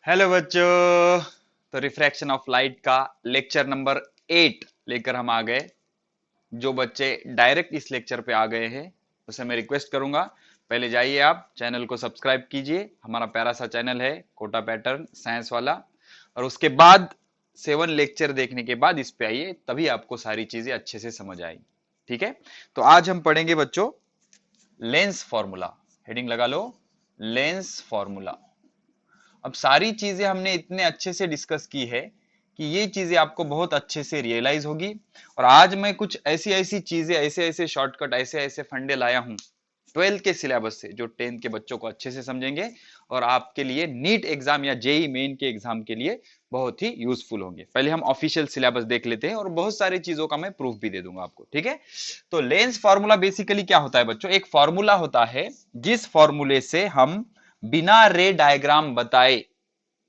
Hello बच्चों। तो refraction of light का लेक्चर नंबर 8 लेकर हम आ गए। जो बच्चे डायरेक्ट इस लेक्चर पे आ गए हैं उसे मैं रिक्वेस्ट करूंगा, पहले जाइए आप चैनल को सब्सक्राइब कीजिए। हमारा प्यारा सा चैनल है कोटा पैटर्न साइंस वाला। और उसके बाद 7 लेक्चर देखने के बाद इस पे आइए, तभी आपको सारी चीजें अच्छे से समझ आएगी। ठीक है, तो आज हम पढ़ेंगे बच्चों लेंस फॉर्मूला। हेडिंग लगा लो, लेंस फॉर्मूला। अब सारी चीजें हमने इतने अच्छे से डिस्कस की है कि ये चीजें आपको बहुत अच्छे से रियलाइज होगी। और आज मैं कुछ ऐसी ऐसी चीजें, ऐसे ऐसे शॉर्टकट, ऐसे ऐसे फंडे लाया हूं 12th के सिलेबस से, जो 10th के बच्चों को अच्छे से समझेंगे और आपके लिए नीट एग्जाम या जेई मेन के एग्जाम के लिए बहुत ही यूजफुल होंगे। पहले हम ऑफिशियल सिलेबस देख लेते हैं और बहुत सारी चीजों का मैं प्रूफ भी दे दूंगा आपको। ठीक है, तो लेंस फॉर्मूला बेसिकली क्या होता है बच्चों? एक फॉर्मूला होता है जिस फॉर्मूले से हम बिना रे डायग्राम बताए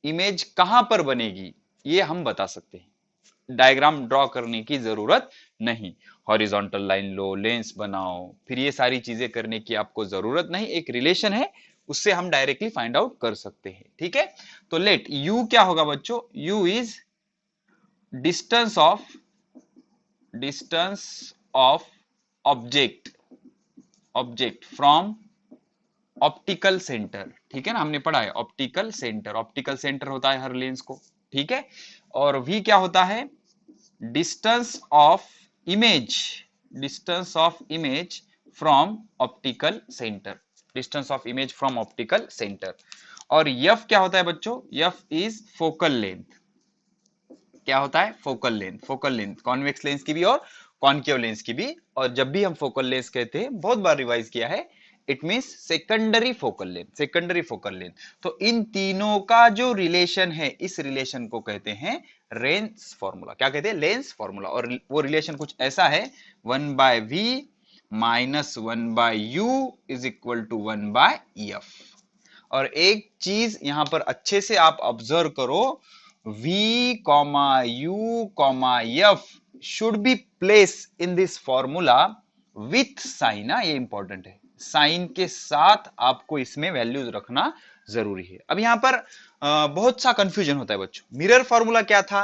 इमेज कहां पर बनेगी ये हम बता सकते हैं। डायग्राम ड्रॉ करने की जरूरत नहीं। हॉरिजॉन्टल लाइन लो, लेंस बनाओ, फिर ये सारी चीजें करने की आपको जरूरत नहीं। एक रिलेशन है, उससे हम डायरेक्टली फाइंड आउट कर सकते हैं। ठीक है, तो लेट यू क्या होगा बच्चों? You is distance of distance of object object from optical centre. ठीक है ना, हमने पढ़ा है ऑप्टिकल सेंटर। ऑप्टिकल सेंटर होता है हर लेंस को। ठीक है, और वी क्या होता है? Distance of image distance of image from optical centre. Distance of image from optical centre. और यफ क्या होता है बच्चों? F is focal length. क्या होता है? Focal length. Focal length convex lens की भी और कॉनकेव लेंस की भी। और जब भी हम फोकल लेंस कहते हैं, बहुत बार रिवाइज किया है, it means secondary focal length. Secondary focal length. तो इन तीनों का जो रिलेशन है, इस रिलेशन को कहते हैं लेंस फॉर्मूला। क्या कहते हैं? Lens formula. और वो रिलेशन कुछ ऐसा है, 1/v minus 1/u is equal to 1/f। और एक चीज यहां पर अच्छे से आप ऑब्जर्व करो, v u f should be placed in this formula with sign. ये इंपॉर्टेंट है, साइन के साथ आपको इसमें वैल्यूज रखना जरूरी है। अब यहां पर बहुत सा कंफ्यूजन होता है बच्चों। मिरर फॉर्मूला क्या था?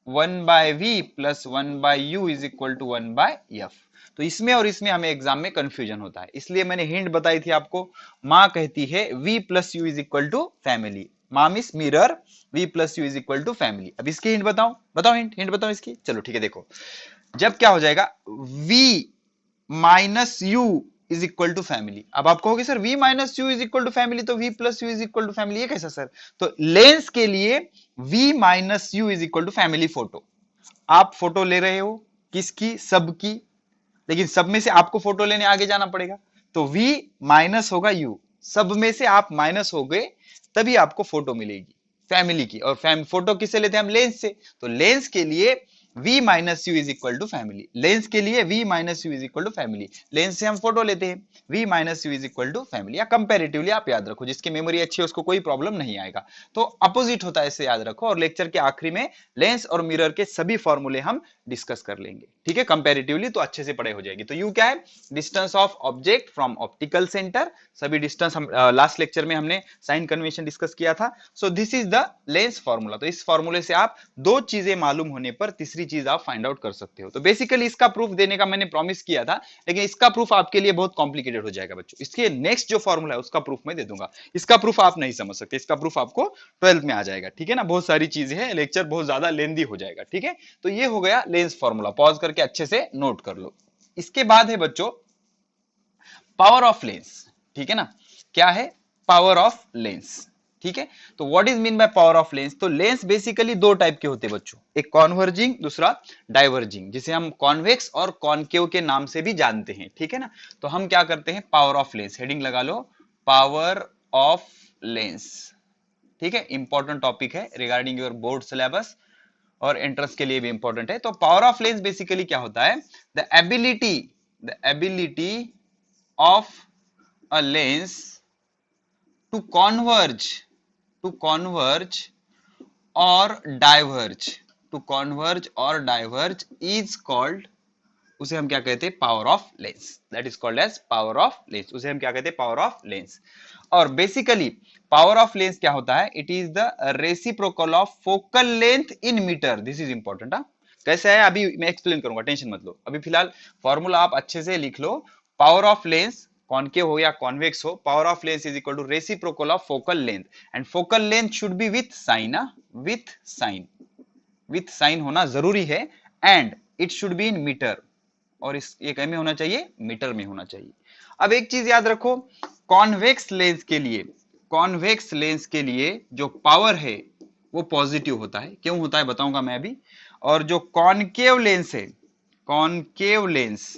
1/v plus 1/u is equal to 1/f। तो इसमें और इसमें हमें एग्जाम में कंफ्यूजन होता है, इसलिए मैंने हिंट बताई थी आपको। माँ कहती है v plus you is equal to family. माँ miss mirror, v plus you is equal to family. अब इसकी हिंट बताओ, बताओ हिंट बताओ इसकी। चलो ठीक है, देखो जब क्या हो जाएगा, v minus you is equal to family. अब आप कहोगे sir v minus you is equal to family तो v plus you is equal to family, ये कैसा सर? तो लेंस के लिए v minus you is equal to family photo. आप फोटो ले रहे हो किसकी? सबकी। लेकिन सब में से आपको फोटो लेने आगे जाना पड़ेगा, तो v माइनस होगा u। सब में से आप माइनस हो गए तभी आपको फोटो मिलेगी फैमिली की। और फोटो किससे लेते हैं हम? लेंस से। तो लेंस के लिए v minus you is equal to family. Lens के लिए v minus you is equal to family. Lens से हम फोटो लेते हैं, v minus you is equal to family. या कंपेरेटिवली आप याद रखो, जिसकी मेमोरी अच्छी है उसको कोई प्रॉब्लम नहीं आएगा। तो अपोजिट होता है, इसे याद रखो। और लेक्चर के आखिरी में लेंस और मिरर के सभी फॉर्मूले हम डिस्कस कर लेंगे। ठीक है, कंपेरेटिवली तो अच्छे से पढ़े हो जाएगी। तो यू क्या है? Distance of object from optical centre. सभी डिस्टेंस हम लास्ट लेक्चर में हमने साइन कन्वेंशन डिस्कस किया था। So this is the lens formula. तो इस फॉर्मूले से आप दो चीजें मालूम होने पर तीसरी चीज आप फाइंड आउट कर सकते हो। तो बेसिकली इसका प्रूफ देने का मैंने प्रॉमिस किया था, लेकिन इसका प्रूफ आपके लिए बहुत कॉम्प्लिकेटेड हो जाएगा बच्चों। इसके नेक्स्ट जो फॉर्मूला है उसका प्रूफ मैं दे दूंगा। इसका प्रूफ आप नहीं समझ सकते, इसका प्रूफ आपको 12th में आ जाएगा। ठीक है ना, बहुत सारी चीजें हैं, लेक्चर बहुत ज्यादा लेंदी हो जाएगा। ठीक है, तो ये हो गया लेंस फॉर्मूला। पॉज करके अच्छे से नोट कर लो। इसके बाद है बच्चों पावर ऑफ लेंस। ठीक है ना, क्या है? Power of lens. ठीक है, तो what is mean by power of lens? तो लेंस बेसिकली दो टाइप के होते हैं बच्चों, एक कॉन्वर्जिंग, दूसरा डाइवर्जिंग, जिसे हम कॉन्वेक्स और कॉनकेव के नाम से भी जानते हैं। ठीक है ना, तो हम क्या करते हैं? Power of lens. हेडिंग लगा लो, पावर ऑफ लेंस। ठीक है, इंपॉर्टेंट टॉपिक है रिगार्डिंग योर बोर्ड सिलेबस और एंट्रेंस के लिए भी इंपॉर्टेंट है। तो पावर ऑफ लेंस बेसिकली क्या होता है? The ability of a lens to converge or diverge is called, उसे हम क्या कहते हैं, power of lens, that is called as power of lens, उसे हम क्या कहते हैं, पावर ऑफ लेंस। और बेसिकली पावर ऑफ लेंस क्या होता है, it is the reciprocal of focal length in metre, this is important. कैसे है अभी मैं एक्सप्लेन करूंगा, टेंशन मत लो, अभी फिलहाल फॉर्मूला आप अच्छे से लिख लो। पावर ऑफ लेंस कॉनकेव हो या कॉन्वेक्स हो, power of lens is equal to reciprocal of focal length, and focal length should be with sign, with sign होना जरूरी है, and it should be in metre, और इस ये कहीं में होना चाहिए, मीटर में होना चाहिए। अब एक चीज याद रखो, कॉन्वेक्स लेंस के लिए, कॉन्वेक्स लेंस के लिए जो पावर है वो पॉजिटिव होता है, क्यों होता है बताऊंगा मैं अभी। और जो कॉनकेव लेंस है, कॉनकेव लेंस,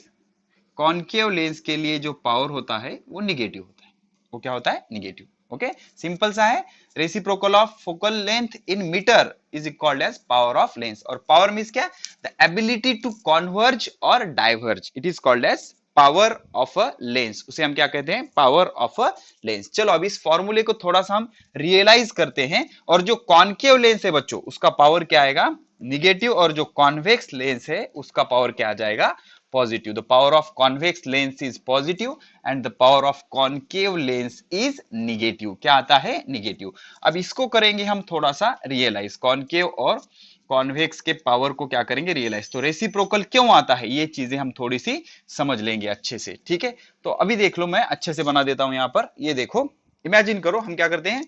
कॉनकेव लेंस के लिए जो पावर होता है वो निगेटिव होता है, वो क्या होता है, निगेटिव। ओके, सिंपल सा है, reciprocal of focal length in metre is called as power of lens. और पावर मींस क्या, द एबिलिटी टू कॉन्वर्ज और diverge, it is called as power of a lens, उसे हम क्या कहते हैं, पावर ऑफ अ लेंस। चलो अब इस फॉर्मूले को थोड़ा सा हम रियलाइज करते हैं, और जो कॉनकेव लेंस है बच्चों उसका पावर क्या आएगा, निगेटिव, और जो कॉन्वेक्स लेंस है उसका पावर क्या आ जाएगा, positive. The power of convex lens is positive and the power of concave lens is negative. क्या आता है, negative. अब इसको करेंगे हम थोड़ा सा रियलाइज, कॉनकेव और कॉन्वेक्स के पावर को क्या करेंगे, रियलाइज। तो रेसिप्रोकल क्यों आता है, ये चीजें हम थोड़ी सी समझ लेंगे अच्छे से, ठीक है। तो अभी देख लो, मैं अच्छे से बना देता हूं यहाँ पर, ये देखो, इमेजिन करो हम क्या करते हैं,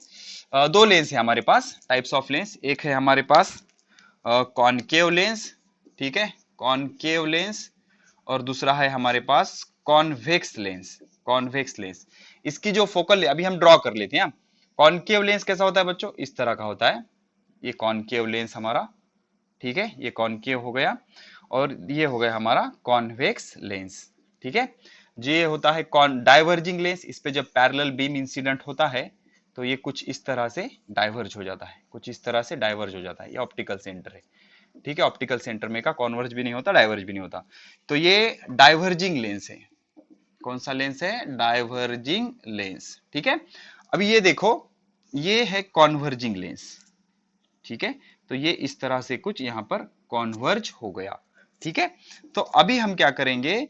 दो लेंस है हमारे पास, टाइप्स ऑफ लेंस, एक है हमारे पास कॉनकेव लेंस, ठीक है, कॉनकेव लेंस, और दूसरा है हमारे पास कॉन्वेक्स लेंस, कॉन्वेक्स लेंस। इसकी जो फोकल, अभी हम ड्रॉ कर लेते हैं, कॉनकेव लेंस कैसा होता है बच्चों, इस तरह का होता है, ये कॉनकेव लेंस हमारा, ठीक है, ये कॉनकेव हो गया, और ये हो गया हमारा कॉन्वेक्स लेंस, ठीक है। ये होता है डाइवर्जिंग लेंस, इस पे जब पैरेलल बीम इंसिडेंट होता है तो ये कुछ इस तरह से डाइवर्ज हो जाता है, कुछ इस तरह से डाइवर्ज हो जाता है, ये ऑप्टिकल सेंटर है, ठीक है। ऑप्टिकल सेंटर में का कॉन्वर्ज भी नहीं होता, डाइवर्ज भी नहीं होता, तो ये डाइवर्जिंग लेंस है। कौन सा लेंस है, डाइवर्जिंग लेंस, ठीक है। अभी ये देखो, ये है कॉन्वर्जिंग लेंस, ठीक है, तो ये इस तरह से कुछ यहां पर कॉन्वर्ज हो गया, ठीक है। तो अभी हम क्या करेंगे,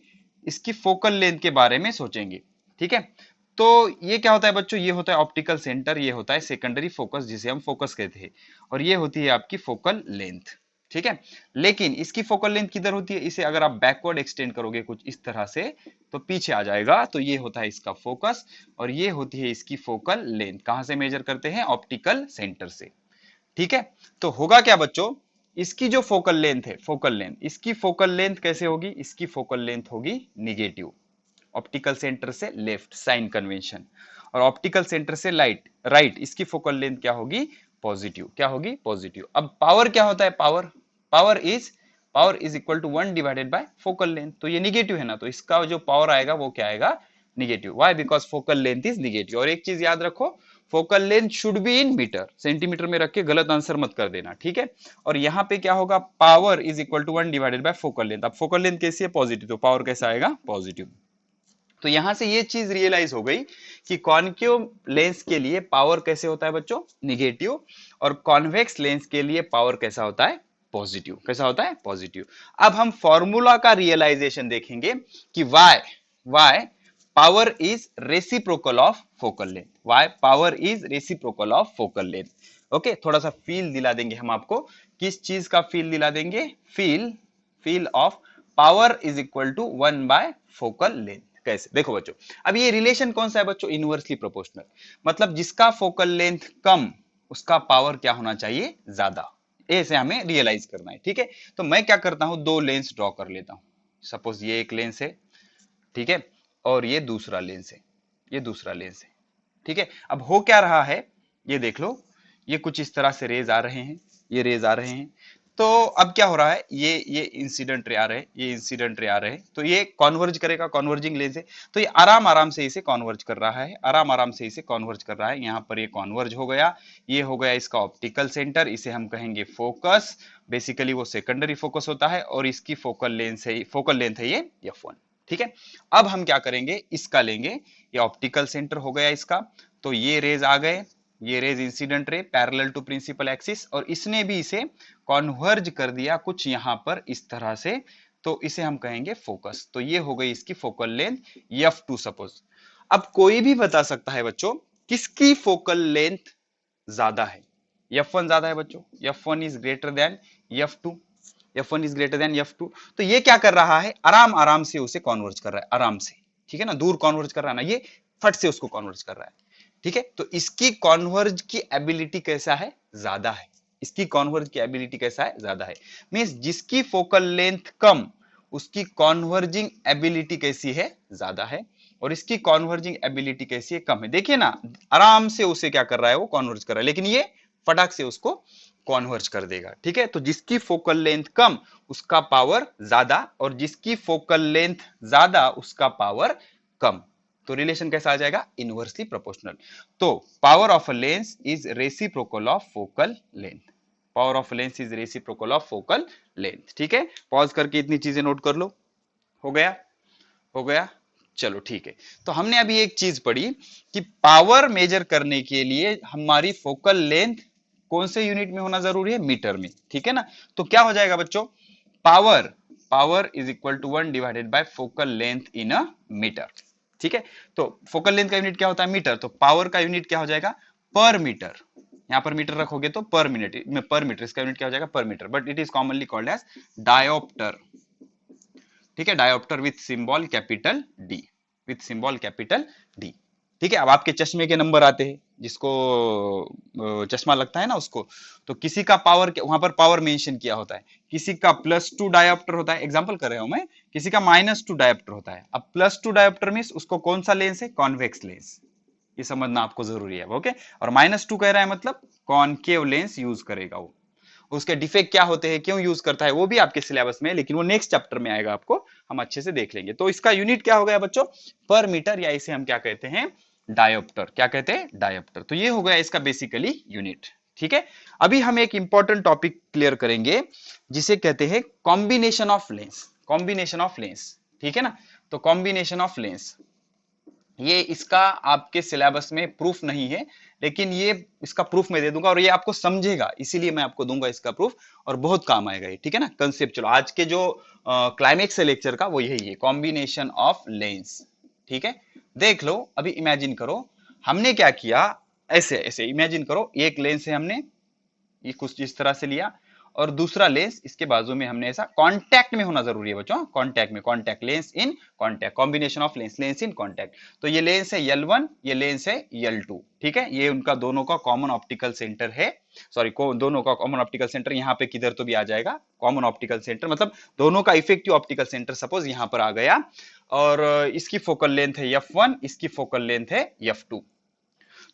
इसकी फोकल लेंथ के बारे में सोचेंगे, ठीक है। तो ये क्या होता है बच्चों, ये होता है ऑप्टिकल सेंटर, ये होता है सेकेंडरी फोकस जिसे हम फोकस कहते हैं, और ये होती है आपकी फोकल लेंथ, ठीक है। लेकिन इसकी फोकल लेंथ किधर होती है, इसे अगर आप बैकवर्ड एक्सटेंड करोगे कुछ इस तरह से तो पीछे आ जाएगा, तो ये होता है इसका फोकस, और ये होती है इसकी फोकल लेंथ। कहां से मेजर करते हैं, ऑप्टिकल सेंटर से, ठीक है। तो होगा क्या बच्चों, इसकी जो फोकल लेंथ है, फोकल लेंथ, इसकी फोकल लेंथ कैसे होगी, इसकी फोकल लेंथ होगी निगेटिव, ऑप्टिकल सेंटर से लेफ्ट, साइन कन्वेंशन, और ऑप्टिकल सेंटर से राइट, इसकी फोकल लेंथ क्या होगी, पॉजिटिव, क्या होगी, पॉजिटिव। अब पावर क्या होता है, power is equal to 1 divided by focal length, तो ये निगेटिव है ना, तो इसका जो पावर आएगा वो क्या आएगा, negative. Why, because focal length is negative. और एक चीज याद रखो, focal length should be in metre, centimetre में रख के गलत आंसर मत कर देना, ठीक है। और यहाँ पे क्या होगा, power is equal to 1 divided by focal length. अब फोकल लेंथ कैसी है, पॉजिटिव, तो पावर कैसा आएगा, पॉजिटिव। तो यहां से ये चीज रियलाइज हो गई कि कॉनकेव लेंस के लिए पावर कैसे होता है बच्चों, निगेटिव, और कॉन्वेक्स लेंस के लिए पावर कैसा होता है, पॉजिटिव, कैसा होता है, पॉजिटिव। अब हम फॉर्मूला का रियलाइजेशन देखेंगे कि why power is reciprocal of focal length, why power is reciprocal of focal length. Okay, थोड़ा सा फील दिला देंगे हम आपको, किस चीज का फील दिला देंगे, feel of power is equal to 1 by focal length. कैसे, देखो बच्चों, अब ये रिलेशन कौन सा है बच्चों, इनवर्सली प्रोपोर्शनल, मतलब जिसका फोकल लेंथ कम उसका पावर क्या होना चाहिए, ज्यादा, ऐसे हमें रियलाइज करना है, ठीक है। तो मैं क्या करता हूं, दो लेंस ड्रॉ कर लेता हूं, सपोज ये एक लेंस है, ठीक है, और ये दूसरा लेंस है, ये दूसरा लेंस है, ठीक है। अब हो क्या रहा है, ये देख लो, ये कुछ इस तरह से रेज आ रहे हैं, ये रेज आ रहे हैं, तो अब क्या हो रहा है, ये इंसिडेंट रे आ रहे हैं, ये इंसिडेंट रे आ रहे हैं, तो ये कॉन्वर्ज करेगा, कॉन्वर्जिंग लेंस है, तो ये आराम आराम से इसे कॉन्वर्ज कर रहा है, आराम आराम से इसे कॉन्वर्ज कर रहा है, यहाँ पर ये कॉन्वर्ज हो गया, ये हो गया इसका ऑप्टिकल सेंटर, इसे हम कहेंगे फोकस, बेसिकली वो सेकेंडरी फोकस होता है, और इसकी फोकल लेंथ है ये f1, ठीक है। अब हम क्या करेंगे, इसका लेंगे, ये ऑप्टिकल सेंटर हो गया इसका, तो ये रेज आ गए, ये rays incident ray parallel to principal axis, और इसने भी इसे कॉन्वर्ज कर दिया कुछ यहां पर इस तरह से, तो इसे हम कहेंगे फोकस। तो ये हो गई इसकी फोकल लेंथ f2 सपोज। अब कोई भी बता सकता है बच्चों किसकी फोकल लेंथ ज्यादा है। f1 ज्यादा है बच्चों, f1 is greater than f2, f1 is greater than f2। तो ये क्या कर रहा है, आराम आराम से उसे कॉन्वर्ज कर रहा है, आराम से, ठीक है ना, दूर कॉन्वर्ज कर रहा है ना, ये फट से उसको कॉन्वर्ज कर रहा है, ठीक है। तो इसकी कॉन्वर्ज की एबिलिटी कैसा है, ज्यादा है। इसकी कॉन्वर्ज की एबिलिटी कैसा है, ज्यादा है। मींस जिसकी फोकल लेंथ कम उसकी कॉन्वर्जिंग एबिलिटी कैसी है, ज्यादा है, और इसकी कॉन्वर्जिंग एबिलिटी कैसी है, कम है। देखिए ना, आराम से उसे क्या कर रहा है, वो कॉन्वर्ज कर रहा है, लेकिन ये फटाक से उसको कॉन्वर्ज कर देगा, ठीक है। तो जिसकी फोकल लेंथ कम उसका पावर ज्यादा, और जिसकी फोकल लेंथ ज्यादा उसका पावर कम। तो रिलेशन कैसा आ जाएगा, इनवर्सली प्रोपोर्शनल। तो power of a lens is reciprocal of focal length, power of lens is reciprocal of focal length, ठीक है। पॉज करके इतनी चीजें नोट कर लो। हो गया, हो गया, चलो ठीक है। तो हमने अभी एक चीज पढ़ी कि पावर मेजर करने के लिए हमारी फोकल लेंथ कौन से यूनिट में होना जरूरी है, मीटर में, ठीक है ना। तो क्या हो जाएगा बच्चों, power, power is equal to 1 divided by focal length in a metre, ठीक है। तो फोकल लेंथ का यूनिट क्या होता है, मीटर। तो पावर का यूनिट क्या हो जाएगा, पर मीटर। यहां पर मीटर रखोगे तो पर मिनट में, पर मीटर, इसका यूनिट क्या हो जाएगा, per metre, but it is commonly called as dioptre, ठीक है। Dioptre with symbol capital D, with symbol capital D, ठीक है। अब आपके चश्मे के नंबर आते हैं, जिसको चश्मा लगता है ना उसको, तो किसी का पावर, वहां पर पावर मेंशन किया होता है, किसी का +2 डायोप्टर होता है, एग्जांपल कर रहा हूं मैं, किसी का -2 डायोप्टर होता है। अब +2 डायोप्टर मींस उसको कौन सा लेंस है, कॉन्वेक्स लेंस, ये समझना आपको जरूरी है, ओके। और -2 कह रहा है मतलब कॉनकेव लेंस यूज करेगा वो। उसके डिफेक्ट क्या होते हैं, क्यों यूज करता है, वो भी आपके सिलेबस में है, लेकिन वो नेक्स्ट चैप्टर में आएगा, आपको हम अच्छे से देख लेंगे। तो इसका यूनिट क्या हो गया बच्चों, पर मीटर, या इसे हम क्या कहते हैं, डायोप्टर। क्या कहते हैं, डायोप्टर। तो ये हो गया इसका बेसिकली यूनिट, ठीक है। अभी हम एक इंपॉर्टेंट टॉपिक क्लियर करेंगे जिसे कहते हैं combination of lens, combination of lens, ठीक है ना। तो कॉम्बिनेशन ऑफ लेंस, ये इसका आपके सिलेबस में प्रूफ नहीं है, लेकिन ये इसका प्रूफ मैं दे दूंगा, और ये आपको समझेगा, इसीलिए मैं आपको दूंगा इसका प्रूफ, और बहुत काम आएगा ये, ठीक है ना। कंसेप्ट, चलो आज के जो क्लाइमेक्स है लेक्चर का वो यही है, कॉम्बिनेशन ऑफ लेंस, ठीक है। देख लो, अभी इमेजिन करो हमने क्या किया, ऐसे ऐसे इमेजिन करो, एक लेंस है, हमने ये कुछ इस तरह से लिया, और दूसरा लेंस इसके बाजू में हमने ऐसा, कांटेक्ट में होना जरूरी है बच्चों, कांटेक्ट में, contact lens in contact, combination of lens, lens in contact. तो ये लेंस है L1, ये लेंस है L2, ठीक है। ये उनका दोनों का कॉमन ऑप्टिकल सेंटर है, सॉरी दोनों का कॉमन ऑप्टिकल सेंटर, यहाँ पे किधर तो भी आ जाएगा कॉमन ऑप्टिकल सेंटर, मतलब दोनों का इफेक्टिव ऑप्टिकल सेंटर सपोज यहाँ पर आ गया, और इसकी फोकल लेंथ है f1, इसकी फोकल लेंथ है f2।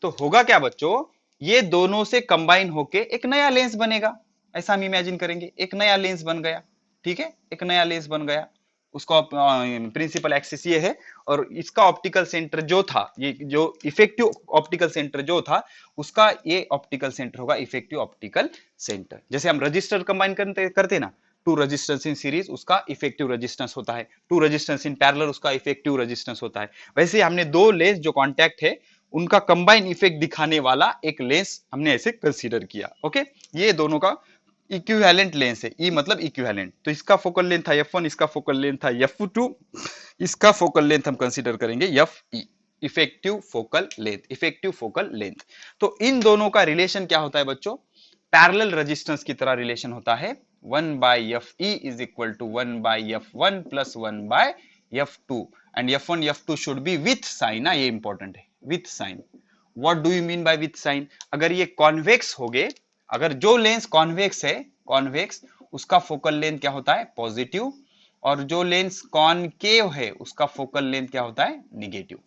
तो होगा क्या बच्चों, ये दोनों से कंबाइन होके एक नया लेंस बनेगा, ऐसा हम इमेजिन करेंगे, एक नया लेंस बन गया, ठीक है, एक नया लेंस बन गया। उसका प्रिंसिपल एक्सिस ये है, और इसका ऑप्टिकल सेंटर जो था, ये जो इफेक्टिव ऑप्टिकल सेंटर जो था, उसका ये ऑप्टिकल सेंटर होगा इफेक्टिव ऑप्टिकल सेंटर। जैसे हम रजिस्टर कंबाइन करते ना, टू रेजिस्टेंस इन सीरीज उसका इफेक्टिव रेजिस्टेंस होता है, टू रेजिस्टेंस इन पैरेलल उसका इफेक्टिव रेजिस्टेंस होता है। वैसे हमने दो लेंस जो कांटेक्ट है उनका कंबाइन इफेक्ट दिखाने वाला एक लेंस हमने ऐसे कंसीडर किया, ओके। ये दोनों का इक्विवेलेंट लेंस है, ई मतलब इक्विवेलेंट। तो इसका फोकल लेंथ था f1, इसका फोकल लेंथ था f2, इसका फोकल लेंथ हम कंसीडर करेंगे fe, effective focal length, effective focal length. तो इन दोनों का रिलेशन क्या होता है बच्चों, पैरेलल रेजिस्टेंस की तरह रिलेशन होता है, 1/fe is equal to 1/f1 plus 1/f2, and f1 f2 should be with sign, ये इंपॉर्टेंट है, with sign. What do you mean by with sign, अगर ये कॉन्वेक्स हो गए, अगर जो लेंस कॉन्वेक्स है, कॉन्वेक्स, उसका फोकल लेंथ क्या होता है, पॉजिटिव, और जो लेंस कॉनकेव है उसका फोकल लेंथ क्या होता है, निगेटिव।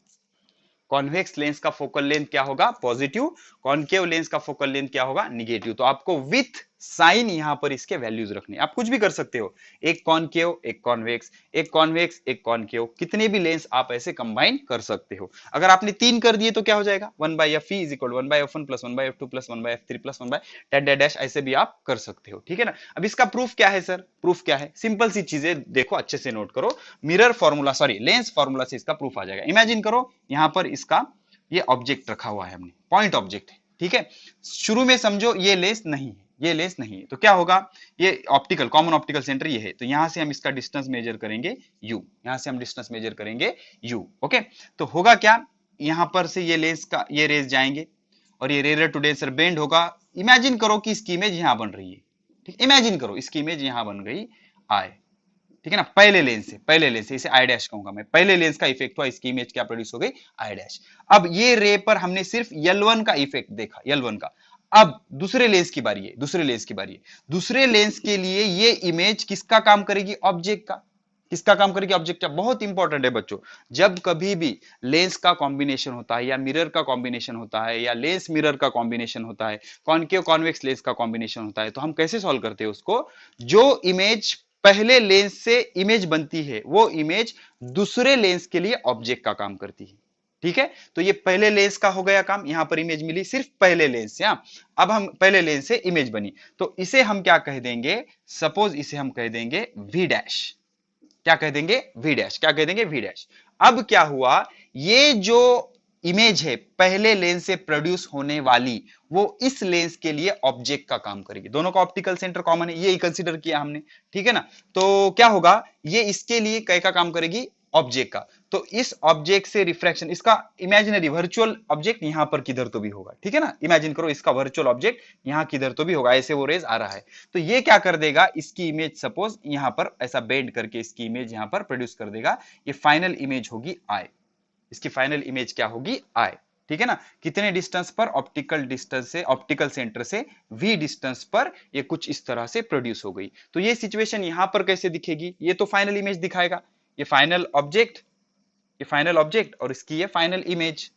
कॉन्वेक्स लेंस का फोकल लेंथ क्या होगा, पॉजिटिव, कॉनकेव लेंस का फोकल लेंथ क्या होगा, निगेटिव। तो आपको विथ साइन यहां पर इसके वैल्यूज रखने, आप कुछ भी कर सकते हो, एक कॉनकेव एक कॉन्वेक्स, एक कॉन्वेक्स एक कॉनकेव, कितने भी लेंस आप ऐसे कंबाइन कर सकते हो। अगर आपने 3 कर दिए तो क्या हो जाएगा, 1/fe is equal 1/f1 plus 1/f2 plus 1/f3 plus 1/डैश, ऐसे भी आप कर सकते हो, ठीक है ना। अब इसका प्रूफ क्या है सर, प्रूफ क्या है, सिंपल सी चीजें देखो, अच्छे से नोट करो, mirror formula, sorry lens formula से इसका प्रूफ आ जाएगा। इमेजिन करो यहां पर इसका ये ऑब्जेक्ट रखा हुआ है हमने, पॉइंट ऑब्जेक्ट है, ठीक है। शुरू में समझो ये लेंस नहीं है, ये लेंस नहीं है, तो क्या होगा, ये ऑप्टिकल कॉमन ऑप्टिकल सेंटर ये है, तो यहां से हम इसका डिस्टेंस मेजर करेंगे u, यहां से हम डिस्टेंस मेजर करेंगे u। ओके, तो होगा क्या, यहां पर से ये लेंस का ये रेज जाएंगे और ये रेयर टू डेंसर बेंड होगा। इमेजिन करो कि इसकी इमेज यहां बन रही है, ठीक, इमेजिन करो इसकी इमेज यहां बन गई आई, ठीक है ना, पहले लेंस से इसे आई डैश कहूंगा मैं, पहले लेंस का इफेक्ट हुआ, इसकी इमेज क्या प्रोड्यूस हो गई, आई डैश। अब ये रे पर हमने सिर्फ L1 का इफेक्ट देखा, L1 का। अब दूसरे लेंस की बारी है, दूसरे लेंस के लिए ये इमेज किसका काम करेगी, ऑब्जेक्ट का। किसका काम करेगी, ऑब्जेक्ट का। बहुत इंपॉर्टेंट है बच्चों, जब कभी भी लेंस का कॉम्बिनेशन होता है या मिरर का कॉम्बिनेशन होता है या लेंस मिरर का कॉम्बिनेशन होता है, कॉनकेव कॉन्वेक्स लेंस का कॉम्बिनेशन होता है, तो हम कैसे सॉल्व करते हैं उसको, जो इमेज पहले लेंस से इमेज बनती है वो इमेज दूसरे लेंस के लिए ऑब्जेक्ट का काम करती है, ठीक है। तो ये पहले लेंस का हो गया काम, यहां पर इमेज मिली सिर्फ पहले लेंस से। अब हम पहले लेंस से इमेज बनी, तो इसे हम क्या कह देंगे, सपोज इसे हम कह देंगे वी डैश। क्या कह देंगे, वी डैश। क्या कह देंगे, वी डैश। अब क्या हुआ, ये जो इमेज है पहले लेंस से प्रोड्यूस होने वाली, वो इस लेंस के लिए ऑब्जेक्ट का काम करेगी। दोनों का ऑप्टिकल सेंटर कॉमन है, ये कंसीडर किया हमने, ठीक है ना। तो क्या होगा, ये इसके लिए कै का काम करेगी, ऑब्जेक्ट का। तो इस ऑब्जेक्ट से रिफ्रैक्शन, इसका इमेजिनरी वर्चुअल ऑब्जेक्ट यहां पर किधर तो भी होगा, ठीक है ना। इमेजिन करो इसका वर्चुअल ऑब्जेक्ट यहां किधर तो भी होगा, ऐसे वो रेज आ रहा है, तो ये क्या कर देगा, इसकी इमेज सपोज यहां पर ऐसा बेंड करके इसकी इमेज यहां पर प्रोड्यूस कर देगा। ये फाइनल इमेज होगी आई, इसकी फाइनल इमेज क्या होगी, आई, ठीक है ना। कितने डिस्टेंस पर, ऑप्टिकल डिस्टेंस से, ऑप्टिकल सेंटर से v डिस्टेंस पर ये कुछ इस तरह से प्रोड्यूस हो गई। तो ये सिचुएशन यहां पर कैसे दिखेगी, ये तो फाइनल इमेज दिखाएगा, ये फाइनल ऑब्जेक्ट, ये फाइनल ऑब्जेक्ट और इसकी ये फाइनल इमेज,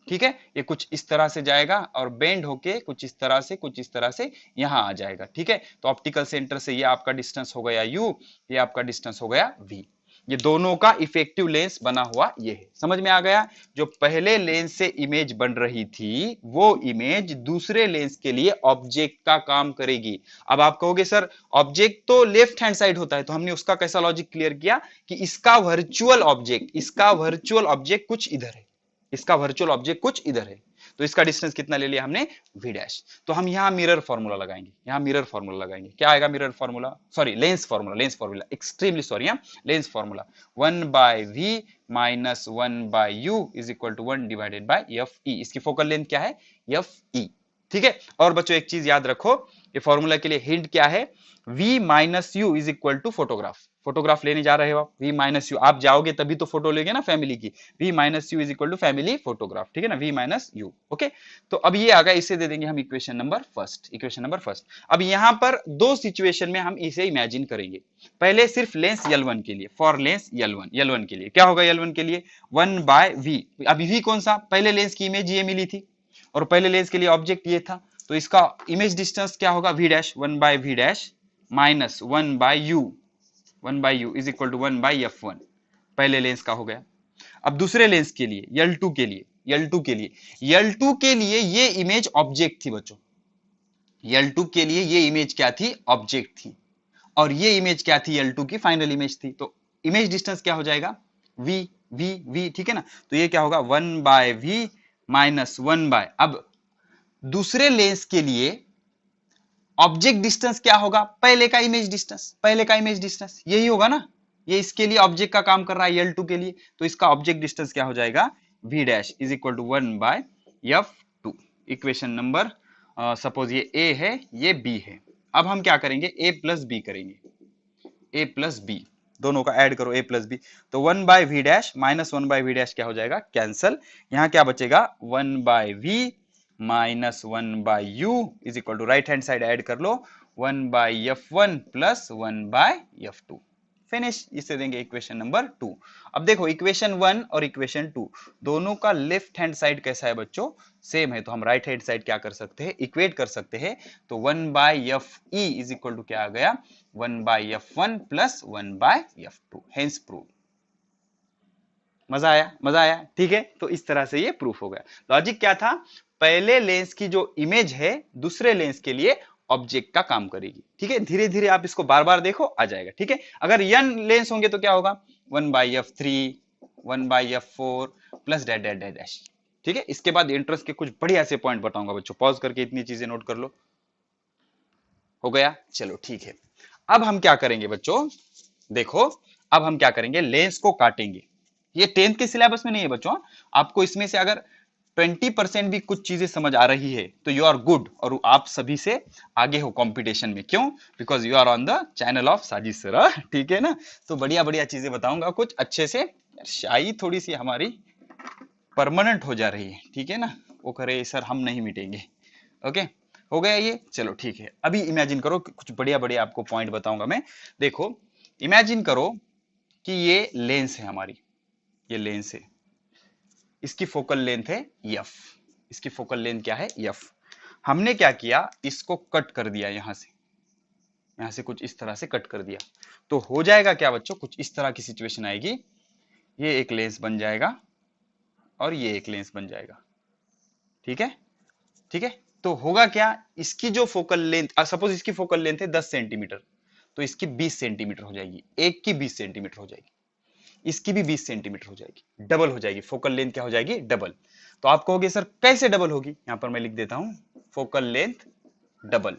ठीक है। ये कुछ इस तरह से जाएगा और बेंड होके कुछ इस तरह से, कुछ इस तरह से यहां आ जाएगा, ठीक है। तो ऑप्टिकल सेंटर से ये आपका डिस्टेंस हो गया u, ये आपका डिस्टेंस हो गया v। ये दोनों का इफेक्टिव लेंस बना हुआ ये है, समझ में आ गया। जो पहले लेंस से इमेज बन रही थी वो इमेज दूसरे लेंस के लिए ऑब्जेक्ट का काम करेगी। अब आप कहोगे सर ऑब्जेक्ट तो लेफ्ट हैंड साइड होता है, तो हमने उसका कैसा लॉजिक क्लियर किया कि इसका वर्चुअल ऑब्जेक्ट, इसका वर्चुअल ऑब्जेक्ट कुछ इधर है, इसका वर्चुअल ऑब्जेक्ट कुछ इधर है, तो इसका डिस्टेंस कितना ले लिया हमने, v डैश। तो हम यहां मिरर फार्मूला लगाएंगे, यहां मिरर फार्मूला लगाएंगे, क्या आएगा mirror formula, sorry lens formula, lens formula, extremely sorry, lens formula 1/v minus 1/u is equal to 1 divided by F E. इसकी फोकल लेंथ क्या है, एफ ई, ठीक है। और बच्चों एक चीज याद रखो, ये फॉर्मूला के लिए हिंट क्या है, v minus you is equal to photograph. Photograph लेने जा रहे हो आप, v माइनस यू, आप जाओगे तभी तो फोटो लेंगे ना फैमिली की, v minus you is equal to family photograph, ठीक है ना, v माइनस यू। ओके, तो अब ये आ गया, इसे दे देंगे हम equation number first, equation number first. अब यहां पर दो सिचुएशन में हम इसे इमेजिन करेंगे। पहले सिर्फ लेंस L1 के लिए, फॉर लेंस L1 के लिए क्या होगा, L1 के लिए 1/v। अब v कौन सा, पहले लेंस की इमेज ये मिली थी और पहले लेंस के लिए ऑब्जेक्ट ये था, तो इसका इमेज डिस्टेंस क्या होगा, v dash, 1/v dash minus 1/u, 1/u is equal to 1/f1, पहले लेंस का हो गया। अब दूसरे लेंस के लिए L2 के लिए, L2 के लिए, L2 के लिए ये इमेज ऑब्जेक्ट थी बच्चों, L2 के लिए ये इमेज क्या थी, ऑब्जेक्ट थी, और ये इमेज क्या थी, L2 की फाइनल इमेज थी। तो इमेज डिस्टेंस क्या हो जाएगा, v, v, v, ठीक है ना। तो ये क्या होगा, 1/v माइनस 1/, अब दूसरे लेंस के लिए ऑब्जेक्ट डिस्टेंस क्या होगा, पहले का इमेज डिस्टेंस, पहले का इमेज डिस्टेंस यही होगा ना, ये इसके लिए ऑब्जेक्ट का काम कर रहा है L2 के लिए, तो इसका ऑब्जेक्ट डिस्टेंस क्या हो जाएगा, v dash is equal to 1/f2। Equation number, suppose ये a है, ये b है। अब हम क्या करेंगे, a प्लस b करेंगे, a प्लस b, दोनों का ऐड करो a प्लस b, तो 1/v dash minus 1/v dash क्या हो जाएगा, कैंसल। यहां क्या बचेगा, 1/v minus 1/u is equal to, right hand side add कर लो, 1/f1 प्लस 1/f2, फिनिश। इसे देंगे इक्वेशन नंबर 2। अब देखो इक्वेशन 1 और इक्वेशन 2 दोनों का लेफ्ट हैंड साइड कैसा है बच्चों, सेम है, तो हम राइट हैंड साइड क्या कर सकते हैं, इक्वेट कर सकते हैं। तो 1/fe इज इक्वल टू क्या आ गया, 1/f1 plus 1/f2, hence prove. मजा आया, मजा आया, ठीक है। तो इस तरह से ये प्रूफ हो गया। लॉजिक क्या था, पहले लेंस की जो इमेज है दूसरे लेंस के लिए ऑब्जेक्ट का काम करेगी, ठीक है। धीरे धीरे आप इसको बार बार देखो, आ जाएगा, ठीक है। अगर n लेंस होंगे तो क्या होगा, 1/f3, 1/f4 plus that that that dash, ठीक है। इसके बाद इंटरेस्ट के कुछ बढ़िया से पॉइंट बताऊंगा बच्चों, पॉज करके इतनी चीजें नोट कर लो। हो गया, चलो ठीक है। अब हम क्या करेंगे बच्चों, देखो अब हम क्या करेंगे, लेंस को काटेंगे। ये 10th के सिलेबस में नहीं है बच्चों, आपको इसमें से अगर 20% भी कुछ चीजें समझ आ रही है तो यू आर गुड, और आप सभी से आगे हो कंपटीशन में। क्यों? Because you are on the channel of Sajid sir, ठीक है ना। तो बढ़िया बढ़िया चीजें बताऊंगा कुछ अच्छे से। शाही थोड़ी सी हमारी परमानेंट हो जा रही है, ठीक है ना, वो करे सर हम नहीं मिटेंगे। ओके, हो गया ये, चलो ठीक है। अभी इमेजिन करो, कुछ बढ़िया बढ़िया आपको पॉइंट बताऊंगा मैं। देखो इमेजिन करो कि ये लेंस है हमारी, ये लेंस है, इसकी फोकल लेंथ है एफ, इसकी फोकल लेंथ क्या है एफ। हमने क्या किया, इसको कट कर दिया यहां से, यहां से कुछ इस तरह से कट कर दिया, तो हो जाएगा क्या बच्चों, कुछ इस तरह की सिचुएशन आएगी। ये एक लेंस बन जाएगा और ये एक लेंस बन जाएगा, ठीक है, ठीक है। तो होगा क्या, इसकी जो फोकल लेंथ, सपोज इसकी फोकल लेंथ है 10 सेंटीमीटर, तो इसकी 20 सेंटीमीटर हो जाएगी, एक की 20 सेंटीमीटर हो जाएगी, इसकी भी 20 सेंटीमीटर हो जाएगी, डबल हो जाएगी फोकल लेंथ, क्या हो जाएगी, डबल। तो आप कहोगे सर कैसे डबल होगी, यहां पर मैं लिख देता हूं, फोकल लेंथ डबल।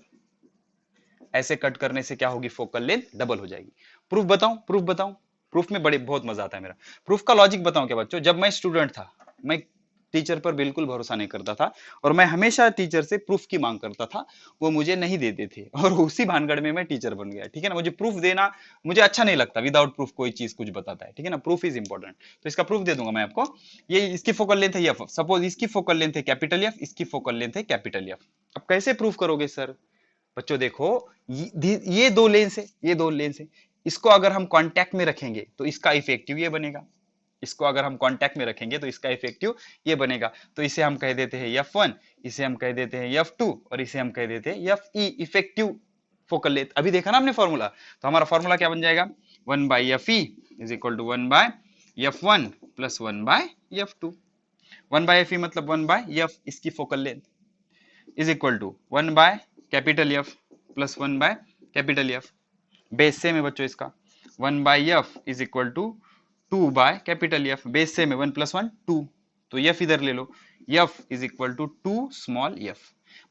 ऐसे कट करने से क्या होगी, फोकल लेंथ डबल हो जाएगी। प्रूफ बताऊं, प्रूफ बताऊं, प्रूफ में बड़े बहुत मजा आता है मेरा। प्रूफ का लॉजिक बताऊं क्या बच्चों, जब मैं स्टूडेंट था, मैं टीचर पर बिल्कुल भरोसा नहीं करता था, और मैं हमेशा टीचर से प्रूफ की मांग करता था, वो मुझे नहीं देते थे, और उसी भानगढ़ में मैं टीचर बन गया, ठीक है ना। मुझे प्रूफ देना मुझे अच्छा नहीं लगता, विदाउट प्रूफ कोई चीज कुछ बताता है, ठीक है ना, प्रूफ इज इंपॉर्टेंट। तो इसका प्रूफ दे दूंगा मैं आपको। ये इसकी फोकल लेंथ है एफ, सपोज इसकी फोकल लेंथ है कैपिटल एफ, इसकी फोकल लेंथ है कैपिटल एफ। अब कैसे प्रूफ करोगे सर, बच्चों देखो, ये दो लेंस है, ये दो लेंस है, इसको अगर हम कांटेक्ट में रखेंगे तो इसका इफेक्टिव ये बनेगा, इसको अगर हम कांटेक्ट में रखेंगे तो इसका इफेक्टिव ये बनेगा। तो इसे हम कह देते हैं F1, इसे हम कह देते हैं F2, और इसे हम कह देते हैं FE, इफेक्टिव फोकल लेंथ। अभी देखा ना हमने फॉर्मूला, तो हमारा फॉर्मूला क्या बन जाएगा, 1/FE is equal to 1/F1 plus 1/F2। 1/FE मतलब 1/F, इसकी focal length, is equal to 1 capital F plus 1/कैपिटल F। बेस सेम है बच्चों इसका, 1/F इज इक्वल टू 2/कैपिटल F। बेस सेम है, 1 प्लस 1 2, तो F इधर ले लो, F is equal to 2 small f।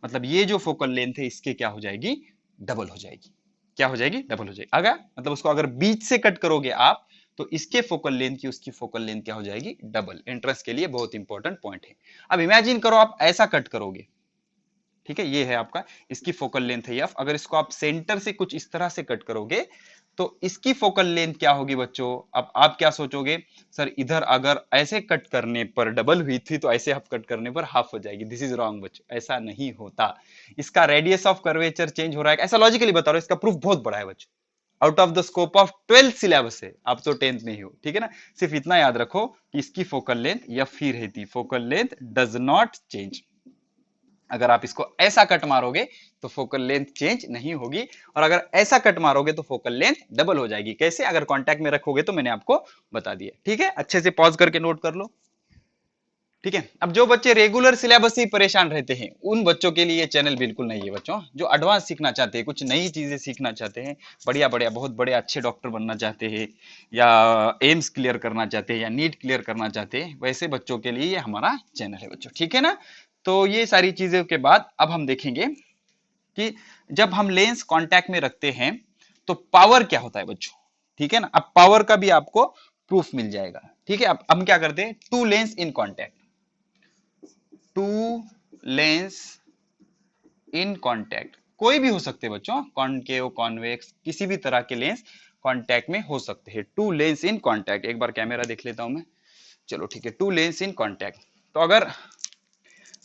मतलब ये जो फोकल लेंथ है इसके क्या हो जाएगी, डबल हो जाएगी। क्या हो जाएगी, डबल हो जाएगी। अगर मतलब उसको अगर बीच से कट करोगे आप, तो इसके फोकल लेंथ की उसकी फोकल लेंथ क्या हो जाएगी, डबल। इंटरेस्ट के लिए बहुत इंपॉर्टेंट पॉइंट है। अब इमेजिन करो आप ऐसा कट करोगे, ठीक है, ये है आपका, इसकी फोकल लेंथ है एफ। अगर इसको आप सेंटर से कुछ इस तरह से कट करोगे तो इसकी फोकल लेंथ क्या होगी बच्चों। अब आप क्या सोचोगे, सर इधर अगर ऐसे कट करने पर डबल हुई थी तो ऐसे आप कट करने पर हाफ हो जाएगी। दिस इज रॉन्ग बच्चों, ऐसा नहीं होता। इसका रेडियस ऑफ कर्वेचर चेंज हो रहा है, ऐसा लॉजिकली बता रहा हूं, इसका प्रूफ बहुत बड़ा है बच्चों, out of the scope of 12th syllabus है, आप तो 10th में ही हो, ठीक है ना। सिर्फ इतना याद रखो कि इसकी फोकल लेंथ या फिर रहती, focal length does not change. अगर आप इसको ऐसा कट मारोगे तो फोकल लेंथ चेंज नहीं होगी, और अगर ऐसा कट मारोगे तो फोकल लेंथ डबल हो जाएगी। कैसे, अगर कांटेक्ट में रखोगे तो मैंने आपको बता दिया, ठीक है। अच्छे से पॉज करके नोट कर लो, ठीक है। अब जो बच्चे रेगुलर सिलेबस से परेशान रहते हैं उन बच्चों के लिए ये चैनल बिल्कुल नहीं है बच्चों। जो एडवांस सीखना चाहते हैं, कुछ नई चीजें सीखना चाहते हैं, बढ़िया बढ़िया बहुत बड़े अच्छे डॉक्टर बनना चाहते हैं, या एम्स क्लियर करना चाहते हैं, या नीट क्लियर करना चाहते हैं, वैसे बच्चों के लिए ये हमारा चैनल है बच्चों, ठीक है ना। तो ये सारी चीजों के बाद अब हम देखेंगे कि जब हम लेंस कांटेक्ट में रखते हैं तो पावर क्या होता है बच्चों, ठीक है ना। अब पावर का भी आपको प्रूफ मिल जाएगा, ठीक है। अब हम क्या करते हैं, two lens in contact, two lens in contact, कोई भी हो सकते हैं बच्चों, कॉनकेव कॉन्वेक्स किसी भी तरह के लेंस कांटेक्ट में हो सकते हैं। टू लेंस इन कांटेक्ट, एक बार कैमरा देख लेता हूं मैं, चलो ठीक है। टू लेंस इन कांटेक्ट, तो अगर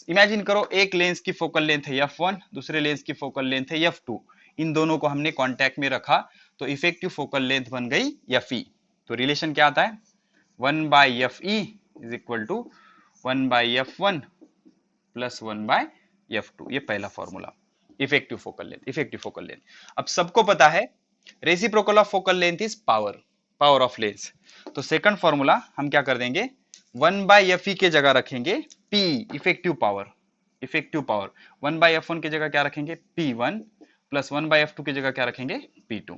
इमेजिन करो एक लेंस की फोकल लेंथ है F1, दूसरे लेंस की फोकल लेंथ है F2, इन दोनों को हमने कांटेक्ट में रखा तो इफेक्टिव फोकल लेंथ बन गई FE। तो रिलेशन क्या आता है, 1/FE is equal to 1/F1 plus 1/F2, ये पहला formula, effective focal length, effective focal length. अब सबको पता है reciprocal of focal length is power, power of lens. तो सेकंड फॉर्मूला हम क्या कर देंगे, 1/FE के जगह रखेंगे P, effective power, effective power. 1/F1 की जगह क्या रखेंगे, P1, प्लस 1/F2 की जगह क्या रखेंगे, P2।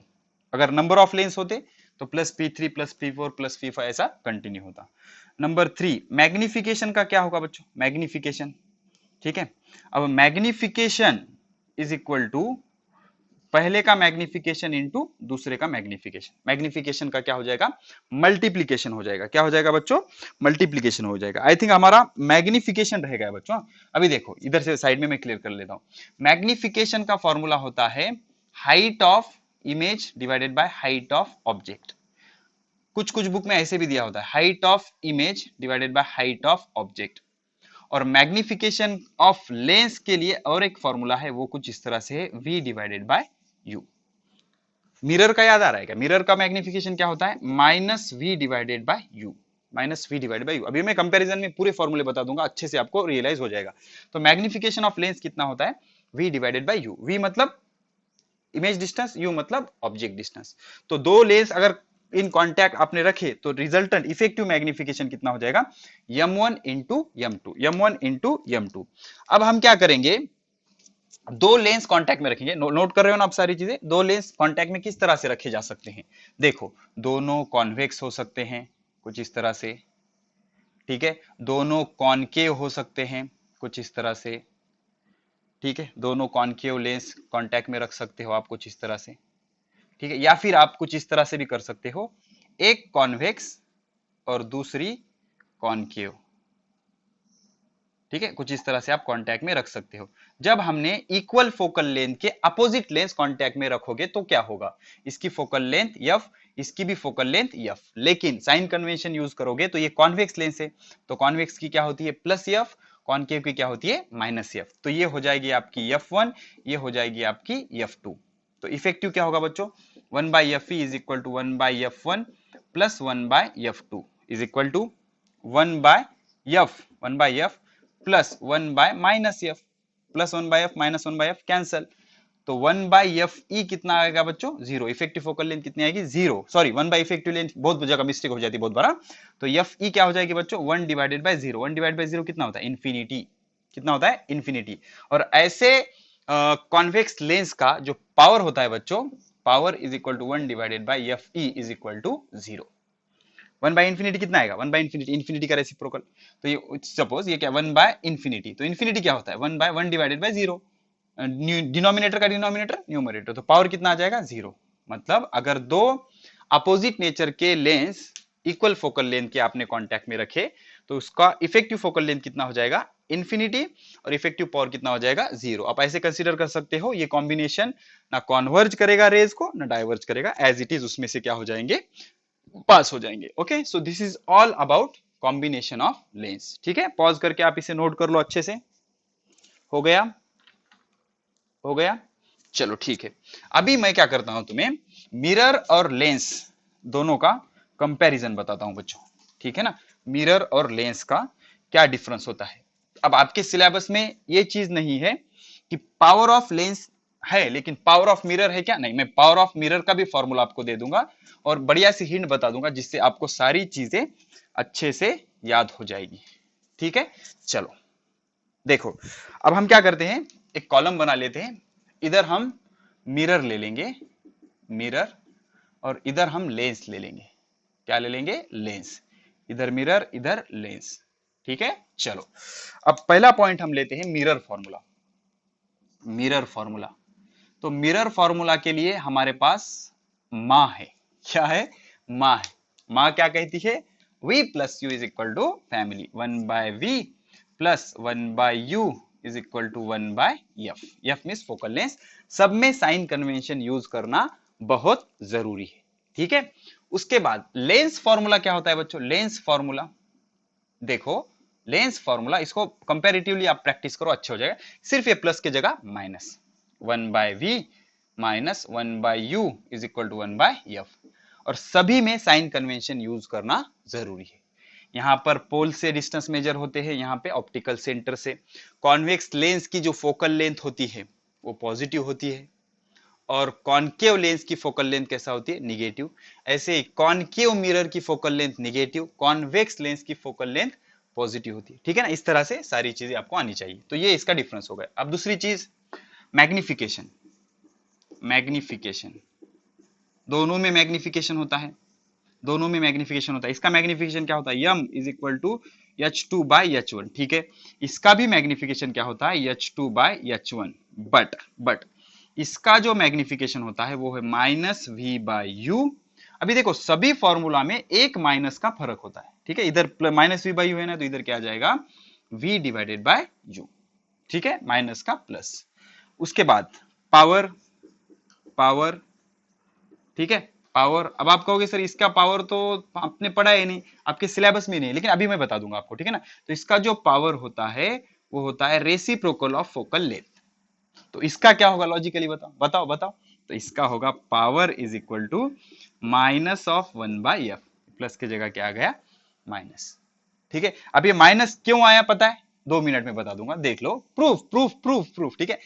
अगर नंबर ऑफ लेंस होते तो plus P3 plus P4 plus P5 ऐसा कंटिन्यू होता। नंबर 3, मैग्निफिकेशन का क्या होगा बच्चों, मैग्निफिकेशन, ठीक है। अब मैग्निफिकेशन इज इक्वल टू पहले का मैग्निफिकेशन इंटू दूसरे का मैग्निफिकेशन, मैग्निफिकेशन का क्या हो जाएगा, मल्टीप्लीकेशन हो जाएगा। क्या हो जाएगा बच्चों, मल्टीप्लीकेशन हो जाएगा। आई थिंक हमारा मैग्निफिकेशन रहेगा बच्चों। अभी देखो इधर से साइड में मैं क्लियर कर लेता हूं। मैग्निफिकेशन का फॉर्मूला होता है height of image divided by height of object. कुछ कुछ बुक में ऐसे भी दिया होता है height of image divided by height of object. और मैग्निफिकेशन ऑफ लेंस के लिए और एक फॉर्मूला है, वो कुछ इस तरह से है v divided by u। Mirror का याद आ रहा है क्या, मिरर का मैग्निफिकेशन क्या होता है, minus V divided by U, minus V divided by U. अभी मैं कंपैरिजन में पूरे फॉर्मूले बता दूंगा, अच्छे से आपको रियलाइज हो जाएगा। तो मैग्निफिकेशन ऑफ लेंस कितना होता है, v divided by you. v मतलब इमेज डिस्टेंस, u मतलब ऑब्जेक्ट डिस्टेंस। तो दो लेंस अगर इन कॉन्टैक्ट आपने रखे तो रिजल्टेंट इफेक्टिव मैग्निफिकेशन कितना हो जाएगा, m1 into m2, m1 into m2। अब हम क्या करेंगे, दो लेंस कांटेक्ट में रखेंगे। नोट कर रहे हो ना आप सारी चीजें, दो लेंस कांटेक्ट में किस तरह से रखे जा सकते हैं, देखो दोनों कॉन्वेक्स हो सकते हैं कुछ इस तरह से, ठीक है, दोनों कॉनकेव हो सकते हैं कुछ इस तरह से, ठीक है, दोनों कॉनकेव लेंस कांटेक्ट में रख सकते हो आप कुछ इस तरह से, ठीक है, या फिर आप कुछ इस तरह से भी कर सकते हो, एक कॉन्वेक्स और दूसरी कॉनकेव, ठीक है, कुछ इस तरह से आप कांटेक्ट में रख सकते हो। जब हमने इक्वल फोकल लेंथ के अपोजिट लेंस कांटेक्ट में रखोगे तो क्या होगा, इसकी फोकल लेंथ f, इसकी भी फोकल लेंथ f, लेकिन साइन कन्वेंशन यूज करोगे तो ये कॉन्वेक्स लेंस है, तो कॉन्वेक्स की क्या होती है प्लस f, कॉनकेव की क्या होती है माइनस f। तो ये हो जाएगी आपकी f1, ये हो जाएगी आपकी f2। तो इफेक्टिव क्या होगा बच्चों, 1 by F is equal to 1 by f1 plus 1 by f2 is equal to 1 by f, 1 by f plus 1 by minus F, plus 1 by F minus 1 by F cancel. तो 1 by F ई कितना आएगा बच्चों, zero. Effective focal length कितनी आएगी, zero. Sorry 1 bye effective length, बहुत जगह mistake हो जाती है बहुत बड़ा। तो एफ ई क्या हो जाएगी बच्चों, 1 divided by zero. 1 divide by zero कितना होता है, इन्फिनिटी। कितना होता है, इन्फिनिटी। और ऐसे कॉन्वेक्स लेंस का जो पावर होता है बच्चों, power is equal to 1 divided by F E is equal to zero. 1 by infinity कितना आएगा, 1 बाय इन्फिनिटी, इन्फिनिटी का रेसिप्रोकल। तो ये सपोज ये क्या 1 बाय इन्फिनिटी, तो इन्फिनिटी क्या होता है 1 by 1 divided by zero, denominator का डिनोमिनेटर न्यूमरेटर, तो पावर कितना आ जाएगा जीरो। मतलब अगर दो अपोजिट नेचर के लेंस इक्वल फोकल लेंथ के आपने कांटेक्ट में रखे तो उसका इफेक्टिव फोकल लेंथ कितना हो जाएगा इन्फिनिटी, और इफेक्टिव पावर कितना हो जाएगा जीरो। आप ऐसे कंसीडर कर सकते हो ये कॉम्बिनेशन ना कॉन्वर्ज करेगा रेज को ना डाइवर्ज करेगा, एज इट इज उसमें से क्या हो जाएंगे, पास हो जाएंगे। Okay, so this is all about combination of lens. ठीक है, पॉज करके आप इसे नोट कर लो अच्छे से। हो गया, हो गया, चलो ठीक है। अभी मैं क्या करता हूं, तुम्हें मिरर और लेंस दोनों का कंपैरिजन बताता हूं बच्चों। ठीक है ना, मिरर और लेंस का क्या डिफरेंस होता है। अब आपके सिलेबस में ये चीज नहीं है कि पावर ऑफ लेंस है लेकिन पावर ऑफ मिरर है क्या, नहीं, मैं पावर ऑफ मिरर का भी फॉर्मूला आपको दे दूंगा और बढ़िया सी हिंट बता दूंगा जिससे आपको सारी चीजें अच्छे से याद हो जाएगी। ठीक है, चलो देखो, अब हम क्या करते हैं, एक कॉलम बना लेते हैं। इधर हम मिरर ले लेंगे, मिरर, और इधर हम लेंस ले लेंगे। क्या ले लेंगे, लेंस। इधर मिरर इधर लेंस। ठीक है, चलो अब पहला पॉइंट हम लेते हैं मिरर फॉर्मूला। मिरर फॉर्मूला, तो मिरर फॉर्मूला के लिए हमारे पास माँ है। क्या है, माँ है। माँ क्या कहती है, v plus you is equal to family, 1 by v plus 1 by U is equal to 1 by F. F means focal length. सब में साइन कन्वेंशन यूज करना बहुत जरूरी है। ठीक है, उसके बाद लेंस फॉर्मूला क्या होता है बच्चों, लेंस फॉर्मूला देखो, लेंस फॉर्मूला इसको कंपैरेटिवली आप प्रैक्टिस करो, अच्छे हो जाएगा। सिर्फ ये प्लस की जगह minus, 1 by V minus 1 by U is equal to 1 by F. और सभी में साइन कन्वेंशन यूज करना जरूरी है। यहां पर पोल से डिस्टेंस मेजर होते हैं, यहां पे ऑप्टिकल सेंटर से। कॉन्वेक्स लेंस की जो फोकल लेंथ होती है वो पॉजिटिव होती है, और कॉनकेव लेंस की फोकल लेंथ कैसा होती है, निगेटिव। ऐसे ही कॉनकेव मिरर की focal length negative, convex lens की फोकल लेंथ पॉजिटिव होती है। ठीक है ना, इस तरह से सारी चीजें आपको आनी चाहिए। तो ये इसका डिफरेंस हो गया। अब दूसरी चीज मैग्निफिकेशन। मैग्निफिकेशन, दोनों में मैग्निफिकेशन होता है, दोनों में मैग्निफिकेशन होता है। इसका मैग्निफिकेशन क्या होता है, m is equal to h2 by h1। ठीक है, इसका भी मैग्निफिकेशन क्या होता है, h2 बाई h1। बट इसका जो मैग्निफिकेशन होता है वो है -v/u। अभी देखो सभी फॉर्मूला में एक माइनस का फर्क होता है, ठीक है, इधर -v/u है ना, तो इधर क्या आ जाएगा v/u, ठीक है, माइनस का प्लस। उसके बाद पावर, पावर, ठीक है, पावर। अब आप कहोगे सर इसका पावर तो आपने पढ़ा ही नहीं, आपके सिलेबस में नहीं, लेकिन अभी मैं बता दूंगा आपको, ठीक है ना। तो इसका जो पावर होता है वो होता है रेसिप्रोकल ऑफ फोकल लेंथ। तो इसका क्या होगा लॉजिकली, बताओ बताओ बताओ। तो इसका होगा power is equal to -1/f, plus की जगह क्या आ गया माइनस, ठीक है। अब ये माइनस क्यों आया पता है, 2 मिनट में बता दूंगा, देख लो, प्रूफ प्रूफ प्रूफ प्रूफ, ठीक है।